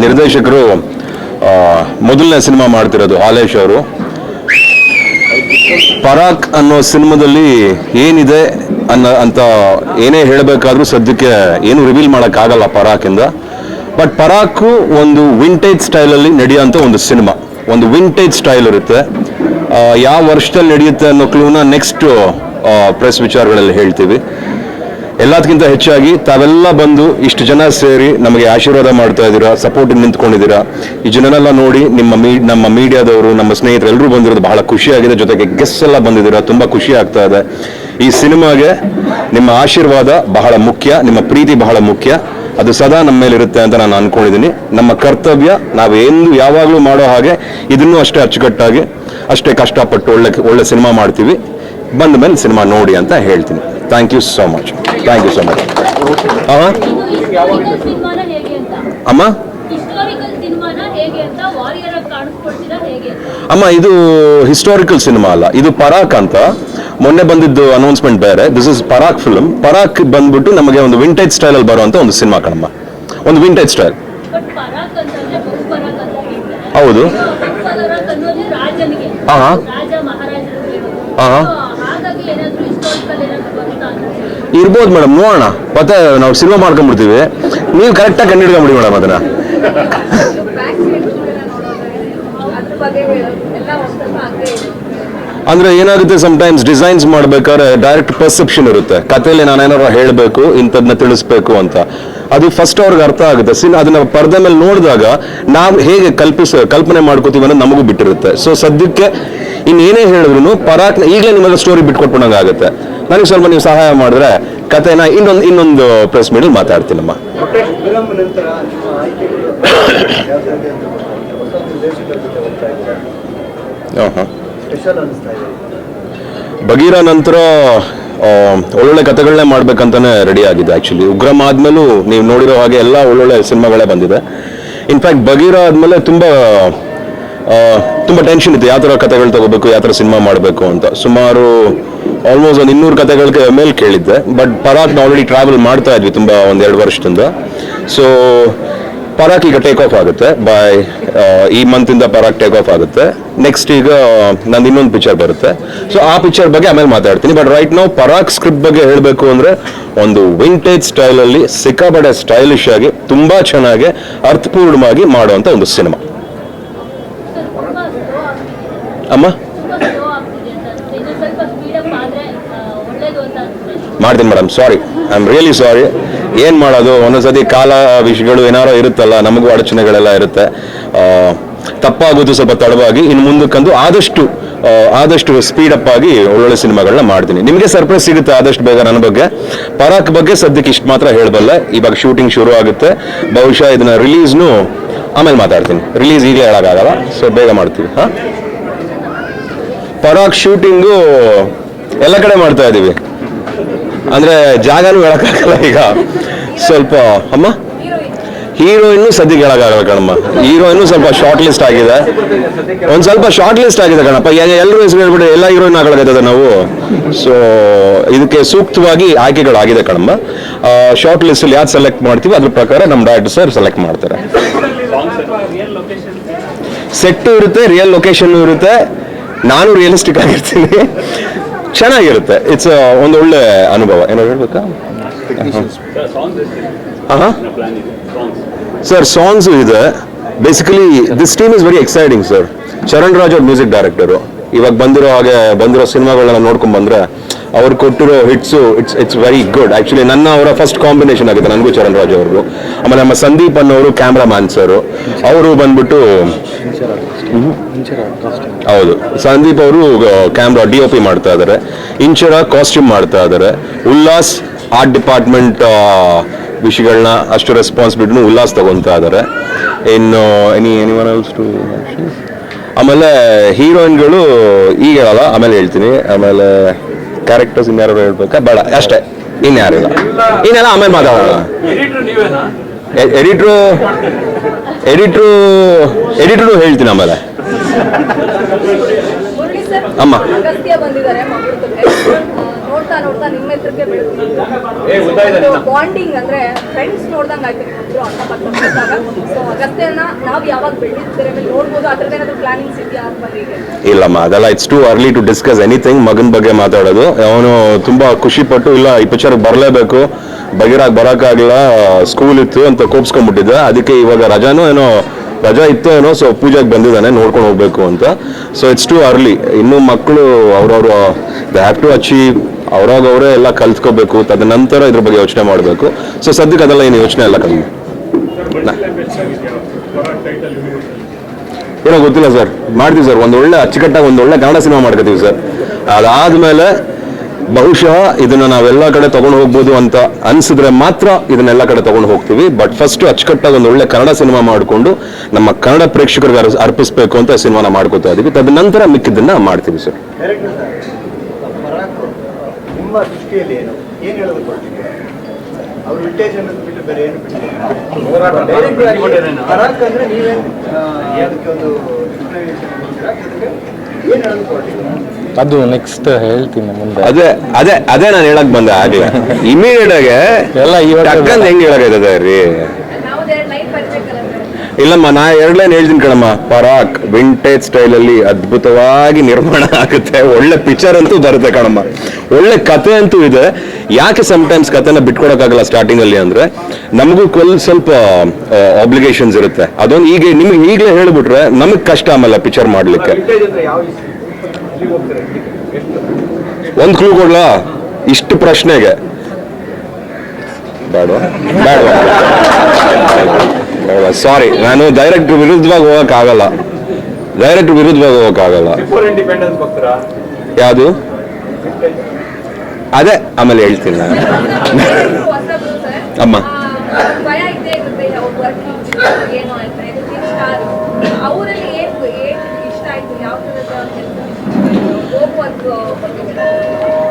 ನಿರ್ದೇಶಕರು ಮೊದಲನೇ ಸಿನಿಮಾ ಮಾಡ್ತಿರೋದು ಹಾಲೇಶ್ ಅವರು. ಪರಾಕ್ ಅನ್ನೋ ಸಿನಿಮಾದಲ್ಲಿ ಏನಿದೆ ಅಂತ ಏನೇ ಹೇಳಬೇಕಾದ್ರೂ ಸದ್ಯಕ್ಕೆ ಏನು ರಿವೀಲ್ ಮಾಡೋಕ್ಕಾಗಲ್ಲ ಪರಾಕಿಂದ. ಬಟ್ ಪರಾಕು ಒಂದು ವಿಂಟೇಜ್ ಸ್ಟೈಲಲ್ಲಿ ನಡೆಯೋಂಥ ಒಂದು ಸಿನಿಮಾ, ಒಂದು ವಿಂಟೇಜ್ ಸ್ಟೈಲ್ ಇರುತ್ತೆ. ಯಾವ ವರ್ಷದಲ್ಲಿ ನಡೆಯುತ್ತೆ ಅನ್ನೋ ಕ್ಲೂನ ನೆಕ್ಸ್ಟ್ ಪ್ರೆಸ್ ವಿಚಾರಗಳಲ್ಲಿ ಹೇಳ್ತೀವಿ. ಎಲ್ಲದಕ್ಕಿಂತ ಹೆಚ್ಚಾಗಿ ತಾವೆಲ್ಲ ಬಂದು ಇಷ್ಟು ಜನ ಸೇರಿ ನಮಗೆ ಆಶೀರ್ವಾದ ಮಾಡ್ತಾ ಇದ್ದೀರಾ, ಸಪೋರ್ಟಿಗೆ ನಿಂತ್ಕೊಂಡಿದ್ದೀರಾ. ಈ ಜನನೆಲ್ಲ ನೋಡಿ ನಮ್ಮ ಮೀಡಿಯಾದವರು, ನಮ್ಮ ಸ್ನೇಹಿತರು ಎಲ್ಲರೂ ಬಂದಿರೋದು ಬಹಳ ಖುಷಿಯಾಗಿದೆ. ಜೊತೆಗೆ ಗೆಸ್ಟ್ ಎಲ್ಲ ಬಂದಿದ್ದೀರಾ, ತುಂಬ ಖುಷಿ ಆಗ್ತಾ ಇದೆ. ಈ ಸಿನಿಮಾಗೆ ನಿಮ್ಮ ಆಶೀರ್ವಾದ ಬಹಳ ಮುಖ್ಯ, ನಿಮ್ಮ ಪ್ರೀತಿ ಬಹಳ ಮುಖ್ಯ. ಅದು ಸದಾ ನಮ್ಮ ಮೇಲೆ ಇರುತ್ತೆ ಅಂತ ನಾನು ಅನ್ಕೊಂಡಿದ್ದೀನಿ. ನಮ್ಮ ಕರ್ತವ್ಯ ನಾವು ಯಾವಾಗಲೂ ಮಾಡೋ ಹಾಗೆ ಇದನ್ನೂ ಅಷ್ಟೇ ಅಚ್ಚುಕಟ್ಟಾಗಿ, ಅಷ್ಟೇ ಕಷ್ಟಪಟ್ಟು ಒಳ್ಳೆ ಸಿನಿಮಾ ಮಾಡ್ತೀವಿ. ಬಂದ ಮೇಲೆ ಸಿನಿಮಾ ನೋಡಿ ಅಂತ ಹೇಳ್ತೀನಿ. Thank you so much. Thank you so much. ಅಮ್ಮ ಅಮ್ಮ ಇದು ಹಿಸ್ಟಾರಿಕಲ್ ಸಿನಿಮಾ ಅಲ್ಲ, ಇದು ಪರಾಕ್ ಅಂತ. ಮೊನ್ನೆ ಬಂದಿದ್ದು ಅನೌನ್ಸ್ಮೆಂಟ್ ಬೇರೆ. This is Parak film. Parak ಬಂದ್ಬಿಟ್ಟು ನಮಗೆ ಒಂದು ವಿಂಟೇಜ್ ಸ್ಟೈಲ್ ಅಲ್ಲಿ ಬರುವಂತ ಒಂದು ಸಿನಿಮಾ ಕಣಮ್ಮ, ಒಂದು ವಿಂಟೇಜ್ ಸ್ಟೈಲ್. ಹೌದು. ಇರ್ಬೋದು ಮೇಡಮ್, ನೋಡೋಣ. ಮತ್ತೆ ನಾವು ಸಿನಿಮಾ ಮಾಡ್ಕೊಂಡ್ಬಿಡ್ತೀವಿ, ನೀವು ಕರೆಕ್ಟಾಗಿ ಕಂಡಿಡ್ಕೊಂಬಿಡಿ ಮೇಡಮ್ ಅದನ್ನ. ಅಂದ್ರೆ ಏನಾಗುತ್ತೆ, ಸಮಟೈಮ್ಸ್ ಡಿಸೈನ್ಸ್ ಮಾಡ್ಬೇಕಾದ್ರೆ ಡೈರೆಕ್ಟ್ ಪರ್ಸೆಪ್ಷನ್ ಇರುತ್ತೆ. ಕಥೆಯಲ್ಲಿ ನಾನೇನಾರು ಹೇಳಬೇಕು, ಇಂಥದನ್ನ ತಿಳಿಸ್ಬೇಕು ಅಂತ. ಅದು ಫಸ್ಟ್ ಅವ್ರಿಗೆ ಅರ್ಥ ಆಗುತ್ತೆ. ಅದನ್ನ ಪರದೆ ಮೇಲೆ ನೋಡಿದಾಗ ನಾವು ಹೇಗೆ ಕಲ್ಪನೆ ಮಾಡ್ಕೋತೀವಿ ಅನ್ನೋದು ನಮಗೂ ಬಿಟ್ಟಿರುತ್ತೆ. ಸೊ ಸದ್ಯಕ್ಕೆ ಇನ್ನೇನೇ ಹೇಳಿದ್ರು ಪರಾಕ್ನ ಈಗಲೇ ನಿಮ್ಮೆಲ್ಲ ಸ್ಟೋರಿ ಬಿಟ್ಕೊಟ್ಬಿಡಂಗೆ ಆಗುತ್ತೆ. ನನಗೆ ಸ್ವಲ್ಪ ನೀವು ಸಹಾಯ ಮಾಡಿದ್ರೆ ಕಥೆನ ಇನ್ನೊಂದು ಪ್ರೆಸ್ ಮೀಟಲ್ಲಿ ಮಾತಾಡ್ತೀನಮ್ಮ. ಬಗೀರ ನಂತರ ಒಳ್ಳೊಳ್ಳೆ ಕಥೆಗಳನ್ನೇ ಮಾಡ್ಬೇಕಂತಾನೆ ರೆಡಿ ಆಗಿದೆ. ಆಕ್ಚುಲಿ ಉಗ್ರಂ ಆದ್ಮೇಲೂ ನೀವು ನೋಡಿರೋ ಹಾಗೆ ಎಲ್ಲ ಒಳ್ಳೊಳ್ಳೆ ಸಿನಿಮಾಗಳೇ ಬಂದಿದೆ. ಇನ್ಫ್ಯಾಕ್ಟ್ ಬಗೀರ ಆದ್ಮೇಲೆ ತುಂಬಾ ಟೆನ್ಷನ್ ಇತ್ತು, ಯಾವ ಥರ ಕಥೆಗಳು ತಗೋಬೇಕು, ಯಾವ ಥರ ಸಿನಿಮಾ ಮಾಡಬೇಕು ಅಂತ. ಸುಮಾರು ಆಲ್ಮೋಸ್ಟ್ ಒಂದು 200 ಕಥೆಗಳಿಗೆ ಮೇಲೆ ಕೇಳಿದ್ದೆ. ಬಟ್ ಪರಾಕ್ನ ಆಲ್ರೆಡಿ ಟ್ರಾವೆಲ್ ಮಾಡ್ತಾ ಇದ್ವಿ ತುಂಬ, 1-2 ವರ್ಷದಿಂದ. ಸೊ ಪರಾಕ್ ಈಗ ಟೇಕ್ ಆಫ್ ಆಗುತ್ತೆ. ಈ ಮಂತಿಂದ ಪರಾಕ್ ಟೇಕ್ ಆಫ್ ಆಗುತ್ತೆ. ನೆಕ್ಸ್ಟ್ ಈಗ ನಂದು ಇನ್ನೊಂದು ಪಿಕ್ಚರ್ ಬರುತ್ತೆ. ಸೊ ಆ ಪಿಕ್ಚರ್ ಬಗ್ಗೆ ಆಮೇಲೆ ಮಾತಾಡ್ತೀನಿ. ಬಟ್ ರೈಟ್ ನಾವು ಪರಾಕ್ ಸ್ಕ್ರಿಪ್ಟ್ ಬಗ್ಗೆ ಹೇಳಬೇಕು ಅಂದರೆ ಒಂದು ವಿಂಟೇಜ್ ಸ್ಟೈಲಲ್ಲಿ ಸಿಕ್ಕಾಪಟ್ಟೆ ಸ್ಟೈಲಿಶ್ ಆಗಿ ತುಂಬಾ ಚೆನ್ನಾಗಿ ಅರ್ಥಪೂರ್ಣವಾಗಿ ಮಾಡುವಂಥ ಒಂದು ಸಿನಿಮಾ. ಅಮ್ಮ ಮಾಡ್ತೀನಿ madam, sorry, I am really sorry. ಏನು ಮಾಡೋದು, ಒಂದೊಂದ್ಸತಿ ಕಾಲ ವಿಷಯಗಳು ಏನಾರೋ ಇರುತ್ತಲ್ಲ, ನಮಗೂ ಅಡಚಣೆಗಳೆಲ್ಲ ಇರುತ್ತೆ. ತಪ್ಪಾಗೋದು ಸ್ವಲ್ಪ ತಡವಾಗಿ. ಇನ್ನು ಮುಂದಕ್ಕಂದು ಆದಷ್ಟು ಸ್ಪೀಡಪ್ ಆಗಿ ಒಳ್ಳೊಳ್ಳೆ ಸಿನಿಮಾಗಳನ್ನ ಮಾಡ್ತೀನಿ. ನಿಮಗೆ ಸರ್ಪ್ರೈಸ್ ಸಿಗುತ್ತೆ ಆದಷ್ಟು ಬೇಗ ನನ್ನ ಬಗ್ಗೆ. ಪರಾಕ್ ಬಗ್ಗೆ ಸದ್ಯಕ್ಕೆ ಇಷ್ಟು ಮಾತ್ರ ಹೇಳಬಲ್ಲೆ. ಇವಾಗ ಶೂಟಿಂಗ್ ಶುರು ಆಗುತ್ತೆ. ಬಹುಶಃ ಇದನ್ನ ರಿಲೀಸ್ನು ಆಮೇಲೆ ಮಾತಾಡ್ತೀನಿ. ರಿಲೀಸ್ ಈಗಲೇ ಹೇಳೋಕ್ಕಾಗಲ್ಲ, ಸೊ ಬೇಗ ಮಾಡ್ತೀವಿ. ಪರಾಕ್ ಶೂಟಿಂಗು ಎಲ್ಲ ಕಡೆ ಮಾಡ್ತಾ ಇದ್ದೀವಿ. ಅಂದ್ರೆ ಜಾಗನೂ ಹೇಳಕ್ಕಾಗಲ್ಲ ಈಗ ಸ್ವಲ್ಪ. ಅಮ್ಮ ಹೀರೋಯಿನ್ನು ಸದ್ಯಕ್ಕೆ ಹೇಳಕ್ಕಾಗಲ್ಲ ಕಣಮ್ಮ. ಹೀರೋಯಿನ್ನು ಸ್ವಲ್ಪ ಶಾರ್ಟ್ ಲಿಸ್ಟ್ ಆಗಿದೆ, ಒಂದು ಸ್ವಲ್ಪ ಶಾರ್ಟ್ ಲಿಸ್ಟ್ ಆಗಿದೆ ಕಣಪ್ಪ. ಎಲ್ಲರೂ ಹೆಸರು ಹೇಳ್ಬಿಟ್ಟು ಎಲ್ಲ ಹೀರೋಯಿನ್ ಹಾಕೊಳ್ಳೋದು ನಾವು. ಸೊ ಇದಕ್ಕೆ ಸೂಕ್ತವಾಗಿ ಆಯ್ಕೆಗಳಾಗಿದೆ ಕಣಮ್ಮ. ಶಾರ್ಟ್ ಲಿಸ್ಟ್ ಅಲ್ಲಿ ಯಾವ್ದು ಸೆಲೆಕ್ಟ್ ಮಾಡ್ತೀವಿ ಅದ್ರ ಪ್ರಕಾರ ನಮ್ಮ ಡೈರೆಕ್ಟರ್ ಸರ್ ಸೆಲೆಕ್ಟ್ ಮಾಡ್ತಾರೆ. ಸೆಟ್ಟು ಇರುತ್ತೆ, ರಿಯಲ್ ಲೊಕೇಶನ್ ಇರುತ್ತೆ, ನಾನು ರಿಯಲಿಸ್ಟಿಕ್ ಆಗಿರ್ತೀನಿ. ಚೆನ್ನಾಗಿರುತ್ತೆ. ಇಟ್ಸ್ ಒಂದು ಒಳ್ಳೆ ಅನುಭವ. ಏನೋ ಹೇಳ್ಬೇಕಾ ಸರ್? ಸಾಂಗ್ಸ್ ಇದೆ. Basically this team is very exciting sir. Charan Raj ಅವ್ರ ಮ್ಯೂಸಿಕ್ ಡೈರೆಕ್ಟರು. ಇವಾಗ ಬಂದಿರೋ ಸಿನಿಮಾಗಳನ್ನ ನೋಡ್ಕೊಂಡ್ ಬಂದ್ರೆ ಅವ್ರು ಕೊಟ್ಟಿರೋ hits it's very good. Actually ಅವರ ಫಸ್ಟ್ ಕಾಂಬಿನೇಷನ್ ಆಗಿದೆ ನನಗೂ ಚರಣ್ ರಾಜ್ ಅವ್ರಿಗೂ. ಆಮೇಲೆ ನಮ್ಮ ಸಂದೀಪ್ ಅನ್ನೋರು ಕ್ಯಾಮ್ರಾಮ್ಯಾನ್ ಸರ್, ಅವರು ಬಂದ್ಬಿಟ್ಟು ಹೌದು, ಸಂದೀಪ್ ಅವರು ಕ್ಯಾಮ್ರಾ DOP ಮಾಡ್ತಾ ಇದ್ದಾರೆ. ಇಂಚರ ಕಾಸ್ಟ್ಯೂಮ್ ಮಾಡ್ತಾ ಇದ್ದಾರೆ. ಉಲ್ಲಾಸ್ ಆರ್ಟ್ ಡಿಪಾರ್ಟ್ಮೆಂಟ್ ವಿಷಯಗಳನ್ನ ಅಷ್ಟು ರೆಸ್ಪಾನ್ಸಿಬಿಲಿಟಿನೂ ಉಲ್ಲಾಸ್ ತಗೊತಾ ಇದ್ದಾರೆ. ಇನ್ನು ಎನಿವನ್ ಎಲ್ಸ್ ಟು. ಆಮೇಲೆ ಹೀರೋಯಿನ್ಗಳು ಈಗ ಹೇಳಲ್ಲ, ಆಮೇಲೆ ಹೇಳ್ತೀನಿ. ಆಮೇಲೆ ಕ್ಯಾರೆಕ್ಟರ್ಸ್ ಇನ್ಯಾರು ಹೇಳ್ಬೇಕಾ? ಬೇಡ, ಅಷ್ಟೇ, ಇನ್ಯಾರಿಲ್ಲ. ಇನ್ನೆಲ್ಲ ಆಮೇಲೆ ಮಾತಾಡೋಣ. ಎಡಿಟ್ರು ಹೇಳ್ತೀನಿ ಆಮೇಲೆ. ಅಮ್ಮ ನೋಡ್ತಾ ನೋಡ್ತಾ ನಿಮ್ಮ ಹೆಸರಿಗೆ ಬಾಂಡಿಂಗ್ ಅಂದ್ರೆ ಫ್ರೆಂಡ್ಸ್ ನೋಡ್ದಂಗೆ ಆಯ್ತು ಇಬ್ರು ಅಕ್ಕ ಪಕ್ಕ. ಸೊ ಅಗತ್ಯನ ನಾವು ಯಾವಾಗ ಬೆಳೆದಿದ್ದೇವೆ ನೋಡ್ಬೋದು, ಅದ್ರದ್ದು ಏನಾದ್ರು ಪ್ಲಾನಿಂಗ್ಸ್ ಇದೆಯಾ ಮದುವೆಗೆ? ಇಲ್ಲಮ್ಮ, ಅದೆಲ್ಲ it's too early to discuss anything. ಮಗನ ಬಗ್ಗೆ ಮಾತಾಡೋದು, ಅವನು ತುಂಬಾ ಖುಷಿ ಪಟ್ಟು ಇಲ್ಲ ಈ ಪಿಕ್ಚರ್ ಬರಲೇಬೇಕು, ಬಗಿರಾಗಿ ಬರೋಕ್ಕಾಗಲ್ಲ, ಸ್ಕೂಲ್ ಇತ್ತು ಅಂತ ಕೋಪಿಸ್ಕೊಂಡ್ಬಿಟ್ಟಿದ್ದೆ. ಅದಕ್ಕೆ ಇವಾಗ ರಜಾ ಇತ್ತು ಏನೋ, ಸೊ ಪೂಜೆಗೆ ಬಂದಿದ್ದಾನೆ, ನೋಡ್ಕೊಂಡು ಹೋಗ್ಬೇಕು ಅಂತ. So it's too early. ಇನ್ನು ಮಕ್ಕಳು ಅವ್ರವ್ರು ದೇ ಹ್ಯಾವ್ ಟು ಅಚೀವ್, ಅವರೇ ಎಲ್ಲ ಕಲ್ತ್ಕೋಬೇಕು, ತದನಂತರ ಇದ್ರ ಬಗ್ಗೆ ಯೋಚನೆ ಮಾಡಬೇಕು. ಸೊ ಸದ್ಯಕ್ಕೆ ಅದೆಲ್ಲ ಏನು ಯೋಚನೆ ಎಲ್ಲ ಕಮ್ಮಿ. ಏನೋ ಗೊತ್ತಿಲ್ಲ ಸರ್, ಮಾಡ್ತೀವಿ ಸರ್, ಒಂದೊಳ್ಳೆ ಅಚ್ಚುಕಟ್ಟಾಗಿ ಒಂದೊಳ್ಳೆ ಕನ್ನಡ ಸಿನಿಮಾ ಮಾಡ್ಕೋತೀವಿ ಸರ್. ಅದಾದ್ಮೇಲೆ ಬಹುಶಃ ಇದನ್ನ ನಾವೆಲ್ಲ ಕಡೆ ತಗೊಂಡು ಹೋಗ್ಬೋದು ಅಂತ ಅನ್ಸಿದ್ರೆ ಮಾತ್ರ ಇದನ್ನೆಲ್ಲ ಕಡೆ ತಗೊಂಡು ಹೋಗ್ತೀವಿ. ಬಟ್ ಫಸ್ಟ್ ಅಚ್ಚುಕಟ್ಟಾಗಿ ಒಂದು ಒಳ್ಳೆ ಕನ್ನಡ ಸಿನಿಮಾ ಮಾಡಿಕೊಂಡು ನಮ್ಮ ಕನ್ನಡ ಪ್ರೇಕ್ಷಕರಿಗೆ ಅರ್ಪಿಸ್ಬೇಕು ಅಂತ ಸಿನಿಮಾನ ಮಾಡ್ಕೋತಾ ಇದೀವಿ. ತದನಂತರ ಮಿಕ್ಕಿದ್ದನ್ನ ಮಾಡ್ತೀವಿ ಸರ್. ಅದು ನೆಕ್ಸ್ಟ್ ಹೇಳ್ತೀನಿ ಮುಂದೆ. ಅದೇ ನಾನು ಹೇಳಕ್ ಬಂದೆ ಆಗ್ಲೇ. ಇಮಿಡಿಯೇಟ್ ಆಗಿ ಎಲ್ಲ ಹೆಂಗ್ ಹೇಳಕ್ಕಾಯ್ತದೆ ರೀ? ಇಲ್ಲಮ್ಮ, ನಾ 2 ಲೈನ್ ಹೇಳ್ತೀನಿ ಕಣಮ್ಮ. ಪರಾಕ್ ವಿಂಟೇಜ್ ಸ್ಟೈಲ್ ಅಲ್ಲಿ ಅದ್ಭುತವಾಗಿ ನಿರ್ಮಾಣ ಆಗುತ್ತೆ. ಒಳ್ಳೆ ಪಿಕ್ಚರ್ ಅಂತೂ ಬರುತ್ತೆ ಕಣಮ್ಮ, ಒಳ್ಳೆ ಕತೆ ಅಂತೂ ಇದೆ. ಯಾಕೆ ಸಮಟೈಮ್ಸ್ ಕತೆನ ಬಿಟ್ಕೊಡಕ್ಕಾಗಲ್ಲ ಸ್ಟಾರ್ಟಿಂಗ್ ಅಲ್ಲಿ ಅಂದ್ರೆ, ನಮಗೂ ಸ್ವಲ್ಪ ಆಬ್ಲಿಗೇಷನ್ಸ್ ಇರುತ್ತೆ. ಅದೊಂದು ನಿಮ್ಗೆ ಈಗಲೇ ಹೇಳ್ಬಿಟ್ರೆ ನಮಗ್ ಕಷ್ಟ ಆಮೇಲೆ ಪಿಕ್ಚರ್ ಮಾಡ್ಲಿಕ್ಕೆ. ಒಂದು ಕ್ಲೂ ಕೊಡ್ಲಾ ಇಷ್ಟು ಪ್ರಶ್ನೆಗೆ? ಬೇಡ, ಸಾರಿ, ನಾನು ಡೈರೆಕ್ಟ್ ವಿರುದ್ಧವಾಗಿ ಹೋಗಕ್ಕಾಗಲ್ಲ. ಯಾವುದು? ಅದೇ ಆಮೇಲೆ ಹೇಳ್ತೀನಿ ನಾನು. ಅಮ್ಮ,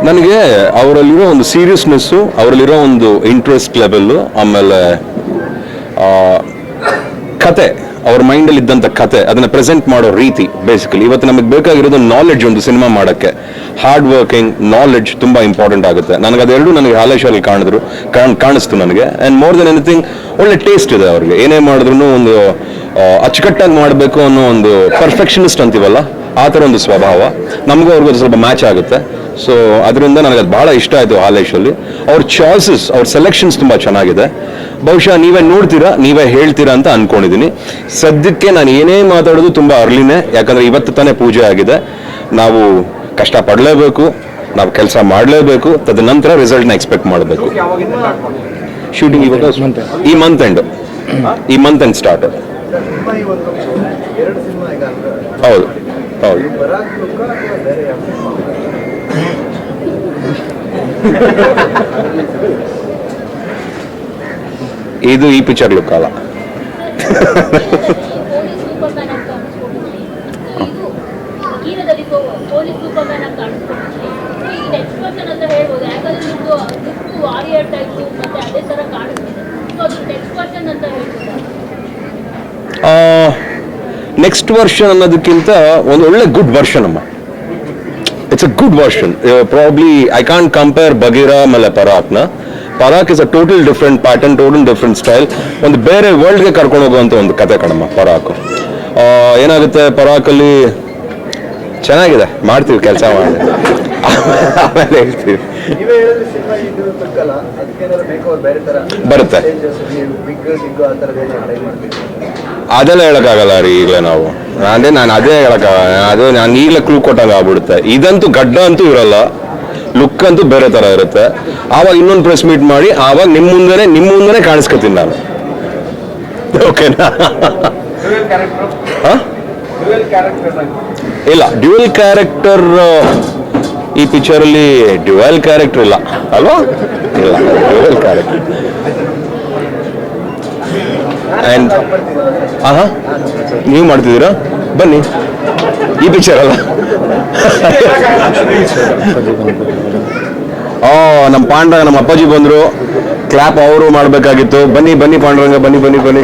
ನನಗೆ ಅವರಲ್ಲಿರೋ ಒಂದು ಸೀರಿಯಸ್ನೆಸ್ಸು, ಅವರಲ್ಲಿರೋ ಒಂದು ಇಂಟ್ರೆಸ್ಟ್ ಲೆವೆಲ್ಲು, ಆಮೇಲೆ ಕತೆ, ಅವ್ರ ಮೈಂಡಲ್ಲಿ ಇದ್ದಂಥ ಕತೆ ಅದನ್ನ ಪ್ರೆಸೆಂಟ್ ಮಾಡೋ ರೀತಿ. ಬೇಸಿಕಲಿ ಇವತ್ತು ನಮಗೆ ಬೇಕಾಗಿರೋದು ನಾಲೆಡ್ಜ್. ಒಂದು ಸಿನಿಮಾ ಮಾಡೋಕ್ಕೆ ಹಾರ್ಡ್ ವರ್ಕಿಂಗ್, ನಾಲೆಡ್ಜ್ ತುಂಬ ಇಂಪಾರ್ಟೆಂಟ್ ಆಗುತ್ತೆ. ನನಗೆ ಅದೆರಡು ನನಗೆ ಹಾಲೇಶಲ್ಲಿ ಕಾಣಿಸ್ತು ನನಗೆ. ಆ್ಯಂಡ್ ಮೋರ್ ದೆನ್ ಎನಿಥಿಂಗ್ ಒಳ್ಳೆ ಟೇಸ್ಟ್ ಇದೆ ಅವ್ರಿಗೆ. ಏನೇ ಮಾಡಿದ್ರು ಒಂದು ಅಚ್ಚುಕಟ್ಟಾಗಿ ಮಾಡಬೇಕು ಅನ್ನೋ ಒಂದು ಪರ್ಫೆಕ್ಷನಿಸ್ಟ್ ಅಂತೀವಲ್ಲ, ಆ ಥರ ಒಂದು ಸ್ವಭಾವ ನಮಗೂ ಅವ್ರಿಗೂ ಸ್ವಲ್ಪ ಮ್ಯಾಚ್ ಆಗುತ್ತೆ. ಸೊ ಅದರಿಂದ ನನಗೆ ಅದು ಭಾಳ ಇಷ್ಟ ಆಯಿತು ಹಾಲೇಶಲ್ಲಿ. ಅವ್ರ ಚಾಯ್ಸಸ್, ಅವ್ರ ಸೆಲೆಕ್ಷನ್ಸ್ ತುಂಬ ಚೆನ್ನಾಗಿದೆ. ಬಹುಶಃ ನೀವೇ ನೋಡ್ತೀರಾ, ನೀವೇ ಹೇಳ್ತೀರಾ ಅಂತ ಅನ್ಕೊಂಡಿದ್ದೀನಿ. ಸದ್ಯಕ್ಕೆ ನಾನು ಏನೇ ಮಾತಾಡೋದು ತುಂಬ ಅರ್ಲಿನೇ, ಯಾಕಂದರೆ ಇವತ್ತು ತಾನೇ ಪೂಜೆ ಆಗಿದೆ. ನಾವು ಕಷ್ಟಪಡಲೇಬೇಕು, ನಾವು ಕೆಲಸ ಮಾಡಲೇಬೇಕು, ತದನಂತರ ರಿಸಲ್ಟ್ನ ಎಕ್ಸ್ಪೆಕ್ಟ್ ಮಾಡಬೇಕು. ಶೂಟಿಂಗ್ ಇವಾಗ ಈ ಮಂತ್ ಎಂಡ್ ಸ್ಟಾರ್ಟ್. ಹೌದು ಹೌದು. ಇದು ಈ ಪಿಕ್ಚರ್ ಲುಕ್ ಅಲ್ಲ. ನೆಕ್ಸ್ಟ್ ವರ್ಷನ್ ಅನ್ನೋದಕ್ಕಿಂತ ಒಂದು ಒಳ್ಳೆ ಗುಡ್ ವರ್ಷನ್ ಅಮ್ಮ. It's a good version. Probably I can't compare Bagheera ಆಮೇಲೆ ಪರಾಕ್ನ. Parak is a total different pattern, total different style. ಒಂದು ಬೇರೆ ವರ್ಲ್ಡ್ಗೆ ಕರ್ಕೊಂಡು ಹೋಗುವಂಥ ಒಂದು ಕತೆ ಕಣಮ್ಮ ಪರಾಕ್. ಏನಾಗುತ್ತೆ ಪರಾಕಲ್ಲಿ ಚೆನ್ನಾಗಿದೆ, ಮಾಡ್ತೀವಿ ಕೆಲಸ ಮಾಡಿ ಆಮೇಲೆ ಹೇಳ್ತೀವಿ. ಬರುತ್ತೆ, ಅದೆಲ್ಲ ಹೇಳಕ್ಕಾಗಲ್ಲ ರೀ ಈಗಲೇ ನಾವು. ನಾನು ಅದೇ ಹೇಳಕ್ಕಾಗಲ್ಲ, ಅದು ನಾನು ಈಗಲೇ ಕ್ಲೂ ಕೊಟ್ಟಾಗ ಆಗ್ಬಿಡುತ್ತೆ. ಇದಂತೂ ಗಡ್ಡ ಅಂತೂ ಇರಲ್ಲ, ಲುಕ್ ಅಂತೂ ಬೇರೆ ತರ ಇರುತ್ತೆ. ಆವಾಗ ಇನ್ನೊಂದು ಪ್ರೆಸ್ ಮೀಟ್ ಮಾಡಿ ಆವಾಗ ನಿಮ್ಮ ಮುಂದೆನೆ ಕಾಣಿಸ್ಕೊತೀನಿ ನಾನು. ಓಕೆನಾ? ಇಲ್ಲ, ಡ್ಯುಯಲ್ ಕ್ಯಾರೆಕ್ಟರ್ ಈ ಪಿಕ್ಚರ್ ಅಲ್ಲಿ ಡ್ಯುಯಲ್ ಕ್ಯಾರೆಕ್ಟರ್ ಇಲ್ಲ ಅಲ್ವಾ? ಇಲ್ಲ, ಡ್ಯುಯಲ್ ಕ್ಯಾರೆಕ್ಟರ್. ಆ್ಯಂಡ್ ನೀವು ಮಾಡ್ತಿದ್ದೀರಾ? ಬನ್ನಿ, ಈ ಪಿಕ್ಚರ್ ಅಲ್ಲ. ನಮ್ಮ ಪಾಂಡ್ರಂಗ, ನಮ್ಮ ಅಪ್ಪಾಜಿ ಬಂದರು, ಕ್ಲಾಪ್ ಅವರು ಮಾಡಬೇಕಾಗಿತ್ತು. ಬನ್ನಿ ಪಾಂಡ್ರಂಗ, ಬನ್ನಿ.